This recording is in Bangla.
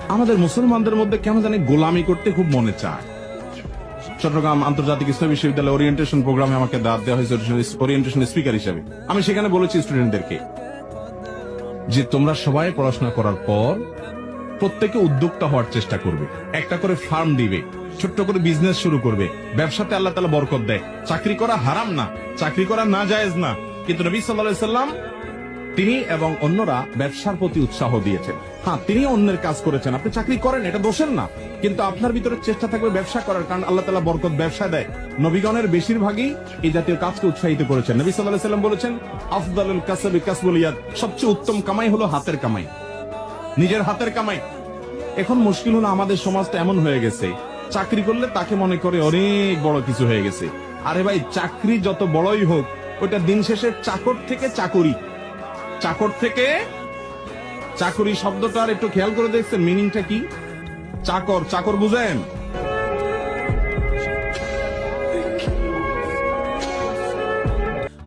আমাদের মুসলমানদের মধ্যে কেন জানি গোলামি করতে খুব মনে চায়। চট্টগ্রাম আন্তর্জাতিক ইসলাম বিশ্ববিদ্যালয় ওরিয়েন্টেশন প্রোগ্রামে আমাকে দাওয়াত দেওয়া হয়েছে ওরিয়েন্টেশন স্পিকার হিসেবে। আমি সেখানে বলেছি স্টুডেন্টদেরকে যে তোমরা সবাই পড়াশোনা করার পর প্রত্যেকে উদ্যোক্তা হওয়ার চেষ্টা করবে, একটা করে ফার্ম দিবে, ছোট্ট করে বিজনেস শুরু করবে। ব্যবসাতে আল্লাহ তাআলা বরকত দেয়। চাকরি করা হারাম না, চাকরি করা না জায়েজ না, কিন্তু নবী সাল্লাল্লাহু আলাইহি সাল্লাম তিনি এবং অন্যরা ব্যবসার প্রতি উৎসাহ দিয়েছেন। হ্যাঁ, তিনি অন্যের কাজ করেছেন, আপনি চাকরি করেন, এটা দোষের না, কিন্তু আপনার ভিতরে চেষ্টা থাকবে ব্যবসা করার, কারণ আল্লাহ তাআলা বরকত ব্যবসা দেয়। নবীগণের বেশিরভাগই এই জাতীয় কাজকে উৎসাহিত করেছেন। নবী সাল্লাল্লাহু আলাইহি সাল্লাম বলেছেন, আফদালুল কাসবি কাসবুল ইয়াদ, সবচেয়ে উত্তম কামাই হলো হাতের কামাই, নিজের হাতের কামাই। এখন মুশকিল হলো আমাদের সমাজটা এমন হয়ে গেছে, চাকরি করলে তাকে মনে করে অনেক বড় কিছু হয়ে গেছে। আরে ভাই, চাকরি যত বড়ই হোক, ওটা দিন শেষে চাকর থেকে চাকরি, চাকর থেকে চাকরি শব্দটার একটু খেয়াল করে দেখছেন মিনিংটা কি? চাকর, চাকর বুঝেন?